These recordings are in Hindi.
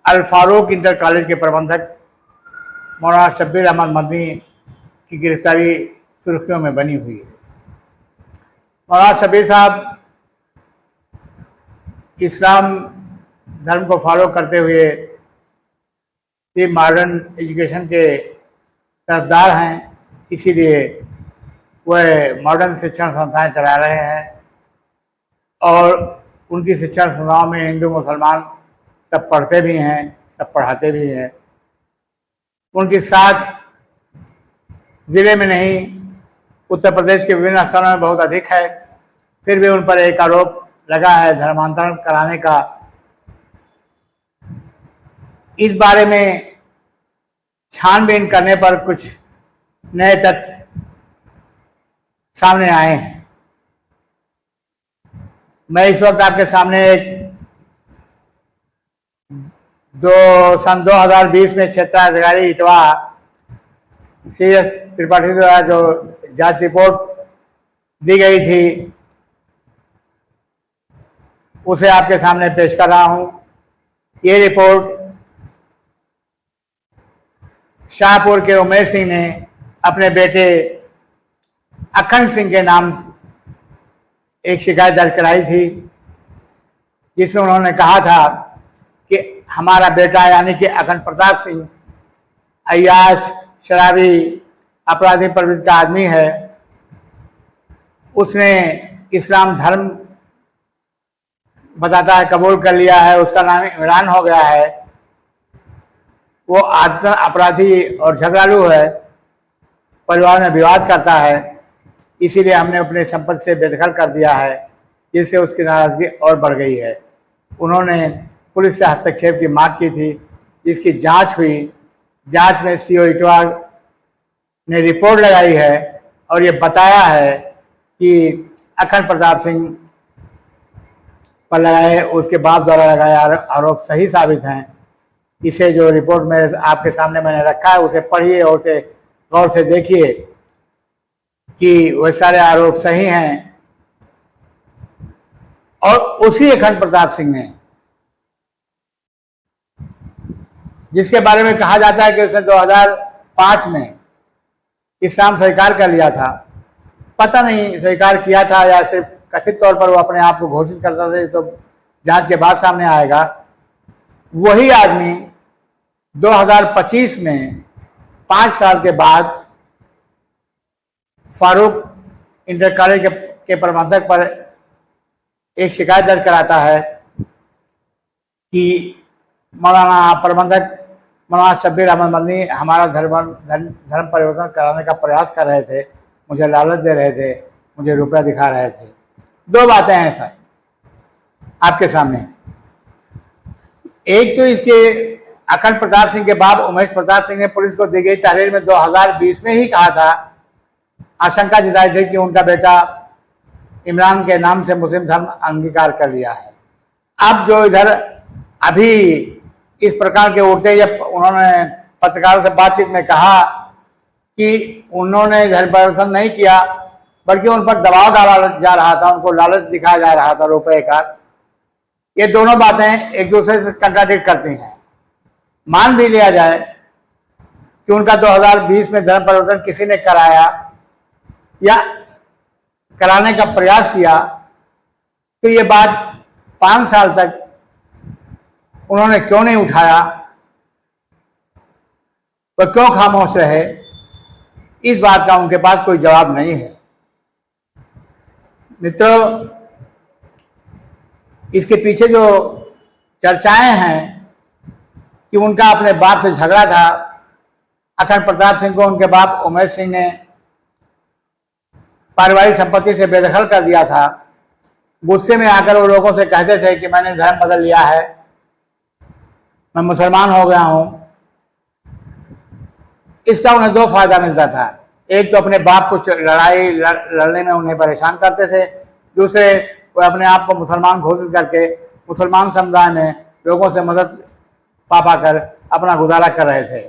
अल फारूक इंटर कॉलेज के प्रबंधक मौलाना शब्बीर अहमद मदनी की गिरफ्तारी सुर्खियों में बनी हुई है। मौलाना शब्बीर साहब इस्लाम धर्म को फॉलो करते हुए ये मॉडर्न एजुकेशन के तरफदार हैं, इसीलिए वह मॉडर्न शिक्षण संस्थाएं चला रहे हैं और उनकी शिक्षण संस्थाओं में हिंदू मुसलमान सब पढ़ते भी हैं, सब पढ़ाते भी हैं। उनकी साख ज़िले में नहीं, उत्तर प्रदेश के विभिन्न स्थानों में बहुत अधिक है। फिर भी उन पर एक आरोप लगा है धर्मांतरण कराने का। इस बारे में छानबीन करने पर कुछ नए तथ्य सामने आए हैं। मैं इस वक्त आपके सामने सन 2020 में क्षेत्राधिकारी इटवा CS त्रिपाठी द्वारा जो जांच रिपोर्ट दी गई थी उसे आपके सामने पेश कर रहा हूं। ये रिपोर्ट शाहपुर के उमेश सिंह ने अपने बेटे अखंड सिंह के नाम एक शिकायत दर्ज कराई थी, जिसमें उन्होंने कहा था कि हमारा बेटा यानी कि अखंड प्रताप सिंह अय्याश, शराबी, अपराधी प्रवृत्ति का आदमी है। उसने इस्लाम धर्म बताता है कबूल कर लिया है, उसका नाम इमरान हो गया है। वो आदतन अपराधी और झगड़ालू है, परिवार में विवाद करता है, इसीलिए हमने अपने संपत्ति से बेदखल कर दिया है, जिससे उसकी नाराजगी और बढ़ गई है। उन्होंने पुलिस से हस्तक्षेप की मांग की थी, जिसकी जांच हुई। जांच में CO इटवा ने रिपोर्ट लगाई है और ये बताया है कि अखंड प्रताप सिंह पर लगाए उसके बाप द्वारा लगाए आरोप सही साबित हैं। इसे जो रिपोर्ट में आपके सामने मैंने रखा है उसे पढ़िए और उसे गौर से देखिए कि वह सारे आरोप सही हैं। और उसी अखंड प्रताप सिंह ने, जिसके बारे में कहा जाता है कि उसने 2005 में इस्लाम स्वीकार कर लिया था, पता नहीं स्वीकार किया था या सिर्फ कथित तौर पर वो अपने आप को घोषित करता था, तो जांच के बाद सामने आएगा। वही आदमी 2025 में 5 साल के बाद फारूक इंटर कॉलेज के प्रबंधक पर एक शिकायत दर्ज कराता है कि मौलाना प्रबंधक मौलाना शब्बीर अहमद मदनी हमारा धर्म परिवर्तन कराने का प्रयास कर रहे थे, मुझे लालच दे रहे थे, मुझे रुपया दिखा रहे थे। 2 बातें हैं सर आपके सामने। एक तो इसके अखंड प्रताप सिंह के बाप उमेश प्रताप सिंह ने पुलिस को दी गई तहरीर में 2020 में ही कहा था, आशंका जताई थी कि उनका बेटा इमरान के नाम से मुस्लिम धर्म अंगीकार कर लिया है। अब जो इधर अभी इस प्रकार के उठते, जब उन्होंने पत्रकारों से बातचीत में कहा कि उन्होंने धर्म परिवर्तन नहीं किया बल्कि उन पर दबाव डाला जा रहा था, उनको लालच दिखाया जा रहा था रुपए का, ये दोनों बातें एक दूसरे से कंट्राडिक्ट करती हैं। मान भी लिया जाए कि उनका 2020 में धर्म परिवर्तन किसी ने कराया या कराने का प्रयास किया, तो ये बात 5 साल तक उन्होंने क्यों नहीं उठाया, वह क्यों खामोश रहे, इस बात का उनके पास कोई जवाब नहीं है। मित्रों, इसके पीछे जो चर्चाएं हैं कि उनका अपने बाप से झगड़ा था, अखंड प्रताप सिंह को उनके बाप उमेश सिंह ने पारिवारिक संपत्ति से बेदखल कर दिया था। गुस्से में आकर वो लोगों से कहते थे कि मैंने धर्म बदल लिया है, मैं मुसलमान हो गया हूं। इसका उन्हें 2 फायदा मिलता था। एक तो अपने बाप को लड़ाई लड़ने में उन्हें परेशान करते थे, दूसरे वो अपने आप को मुसलमान घोषित करके मुसलमान समुदाय में लोगों से मदद पा कर अपना गुजारा कर रहे थे।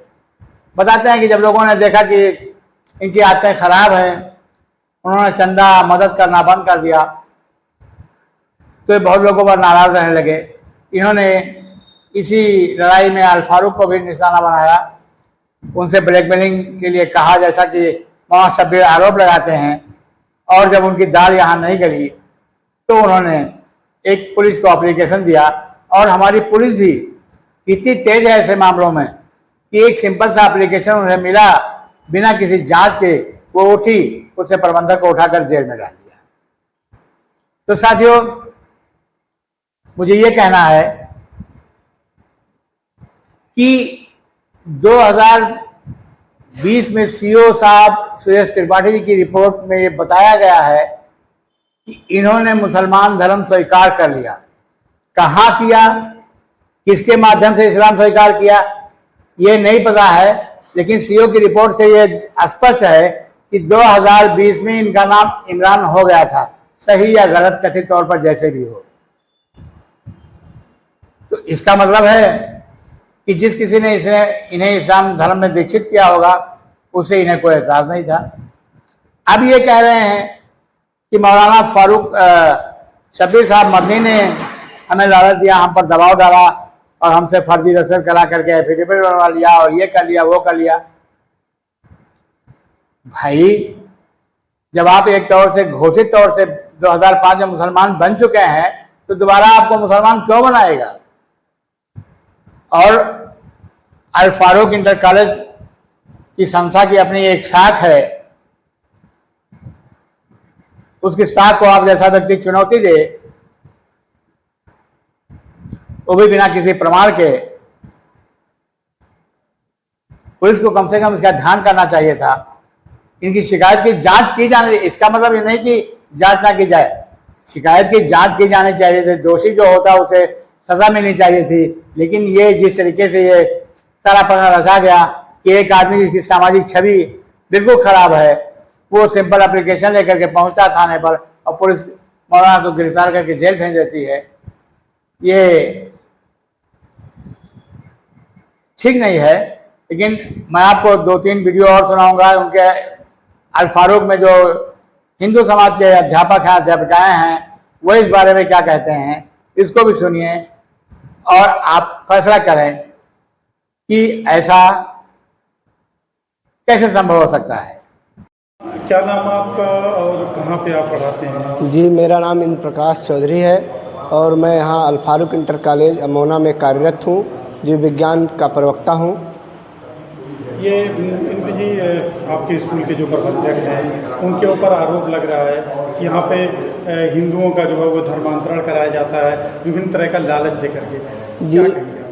बताते हैं कि जब लोगों ने देखा कि इनकी आदतें खराब हैं, उन्होंने चंदा मदद करना बंद कर दिया, तो बहुत लोगों पर नाराज रहने लगे। इन्होंने इसी लड़ाई में अल फारूक को भी निशाना बनाया, उनसे ब्लैकमेलिंग के लिए कहा, जैसा कि मोहम्मद शब्बीर आरोप लगाते हैं। और जब उनकी दाल यहाँ नहीं गली तो उन्होंने एक पुलिस को एप्लीकेशन दिया। और हमारी पुलिस भी इतनी तेज है ऐसे मामलों में कि एक सिंपल सा एप्लीकेशन उन्हें मिला, बिना किसी जांच के वो उठी, उससे प्रबंधक को उठाकर जेल में डाल दिया। तो साथियों, मुझे ये कहना है कि 2020 में सीओ साहब सुरेश त्रिपाठी जी की रिपोर्ट में ये बताया गया है कि इन्होंने मुसलमान धर्म स्वीकार कर लिया। कहाँ किया, किसके माध्यम से इस्लाम स्वीकार किया, ये नहीं पता है, लेकिन सीओ की रिपोर्ट से ये स्पष्ट है कि 2020 में इनका नाम इमरान हो गया था, सही या गलत कथित तौर पर जैसे भी हो। तो इसका मतलब है कि जिस किसी ने इन्हें इस्लाम धर्म में दीक्षित किया होगा, उससे इन्हें कोई एतराज नहीं था। अब ये कह रहे हैं कि मौलाना फारूक शब्बीर साहब मदनी ने हमें लालच दिया, हम पर दबाव डाला और हमसे फर्जी दस्तखत करा करके एफिडेविट बनवा लिया और ये कर लिया वो कर लिया। भाई, जब आप एक तौर से घोषित तौर से 2005 में मुसलमान बन चुके हैं तो दोबारा आपको मुसलमान क्यों बनाएगा? और अल फारूक इंटर कॉलेज की संस्था की अपनी एक शाख है, उसकी शाख को आप जैसा व्यक्ति चुनौती दे, वो भी बिना किसी प्रमाण के, पुलिस को कम से कम इसका ध्यान करना चाहिए था। इनकी शिकायत की जांच की जानी, इसका मतलब ये नहीं कि जांच ना की जाए, शिकायत की जांच की जानी चाहिए थी। दोषी जो होता उसे सजा मिलनी चाहिए थी। लेकिन ये जिस तरीके से ये सारा पन्ना रचा गया कि एक आदमी जिसकी सामाजिक छवि बिल्कुल खराब है, वो सिंपल एप्लीकेशन लेकर के पहुंचता थाने पर और पुलिस मौलाना को गिरफ्तार करके जेल भेज देती है, ये ठीक नहीं है। लेकिन मैं आपको 2-3 वीडियो और सुनाऊंगा। उनके अल फारूक में जो हिंदू समाज के अध्यापक हैं, अध्यापिकाएं हैं, वो इस बारे में क्या कहते हैं, इसको भी सुनिए और आप फैसला करें कि ऐसा कैसे संभव हो सकता है। क्या नाम है आपका और कहाँ पे आप पढ़ाते हैं? जी, मेरा नाम इंद्र प्रकाश चौधरी है और मैं यहाँ अल फारूक इंटर कॉलेज अमोना में कार्यरत हूँ, जीव विज्ञान का प्रवक्ता हूँ। ये इंद्र जी, आपके स्कूल के जो प्रबंधक हैं उनके ऊपर आरोप लग रहा है कि यहाँ पे हिंदुओं का जो है वो धर्मांतरण कराया जाता है विभिन्न तरह का लालच दे करके।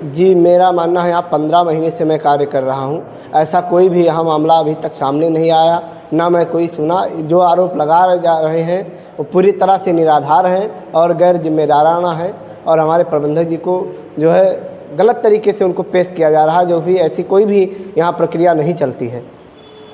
जी, मेरा मानना है, यहाँ 15 महीने से मैं कार्य कर रहा हूँ, ऐसा कोई भी यहाँ मामला अभी तक सामने नहीं आया, ना मैं कोई सुना। जो आरोप लगा जा रहे हैं वो पूरी तरह से निराधार हैं और गैर जिम्मेदाराना है और हमारे प्रबंधक जी को जो है गलत तरीके से उनको पेश किया जा रहा है, जो भी ऐसी कोई भी यहाँ प्रक्रिया नहीं चलती है।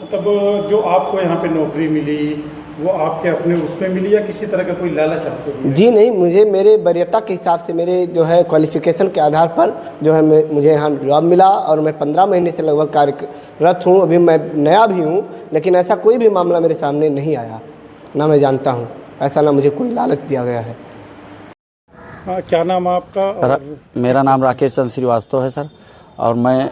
मतलब जो आपको यहाँ पे नौकरी मिली वो आपके अपने उसमें मिली या किसी तरह का कोई लालच आपको मिला? जी नहीं, मुझे मेरे वरीयता के हिसाब से, मेरे जो है क्वालिफिकेशन के आधार पर जो है मुझे यहाँ जॉब मिला और मैं 15 महीने से लगभग कार्यरत हूँ। अभी मैं नया भी हूँ, लेकिन ऐसा कोई भी मामला मेरे सामने नहीं आया, ना मैं जानता हूँ ऐसा, ना मुझे कोई लालच दिया गया है। क्या नाम आपका? मेरा नाम राकेश चंद्र श्रीवास्तव है सर, और मैं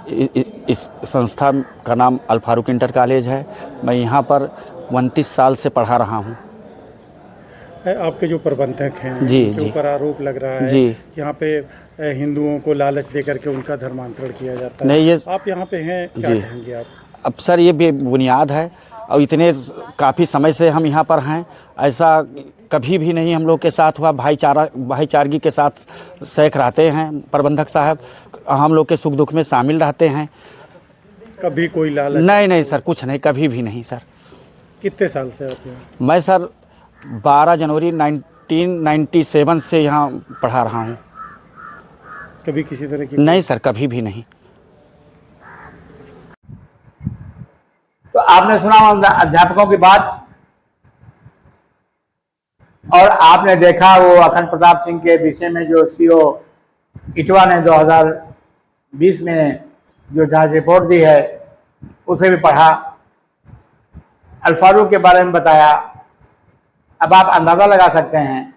इस संस्था का नाम अल फारूक इंटर कॉलेज है। मैं यहाँ पर 29 साल से पढ़ा रहा हूँ। आपके जो प्रबंधक हैं जी, उनके ऊपर आरोप लग रहा है जी, यहाँ पे हिंदुओं को लालच दे करके उनका धर्मांतरण किया जाता है। नहीं, ये आप यहाँ पे हैं, क्या कहेंगे आप? अब सर ये बेबुनियाद है और इतने काफ़ी समय से हम यहाँ पर हैं, ऐसा कभी भी नहीं हम लोग के साथ हुआ। भाईचारगी के साथ सैक रहते हैं प्रबंधक साहब, हम लोग के सुख दुख में शामिल रहते हैं। कभी कोई लालच? नहीं सर, कुछ नहीं, कभी भी नहीं सर। कितने साल से आप यहाँ? मैं सर 12 जनवरी 1997 से यहाँ पढ़ा रहा हूँ। कभी किसी तरह की? नहीं सर, कभी भी नहीं। तो आपने सुना अध्यापकों की बात और आपने देखा वो अखंड प्रताप सिंह के विषय में जो सीओ इटवा ने 2020 में जो जांच रिपोर्ट दी है उसे भी पढ़ा, अल फारूक के बारे में बताया। अब आप अंदाज़ा लगा सकते हैं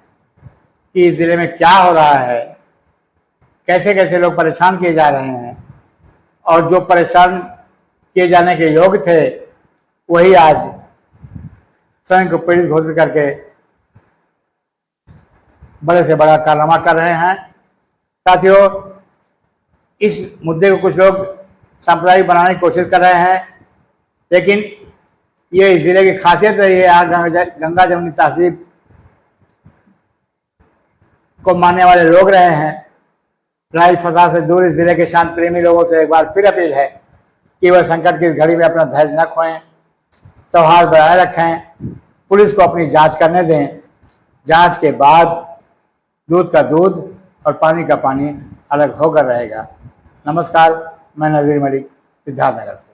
कि इस ज़िले में क्या हो रहा है। कैसे कैसे लोग परेशान किए जा रहे हैं, और जो परेशान किए जाने के योग्य थे वही आज स्वयं को पीड़ित घोषित करके बड़े से बड़ा कारनामा कर रहे हैं। साथियों, इस मुद्दे को कुछ लोग सांप्रदायिक बनाने की कोशिश कर रहे हैं, लेकिन ये इस जिले की खासियत रही है। यहाँ गंगा जमुनी तहजीब को मानने वाले लोग रहे हैं। लड़ाई फसाद से दूर इस जिले के शांत प्रेमी लोगों से एक बार फिर अपील है कि वह संकट की घड़ी में अपना धैर्य न खोएं, सौहार्द बनाए रखें, पुलिस को अपनी जांच करने दें। जांच के बाद दूध का दूध और पानी का पानी अलग होकर रहेगा। नमस्कार, मैं नज़ीर मलिक, सिद्धार्थनगर से।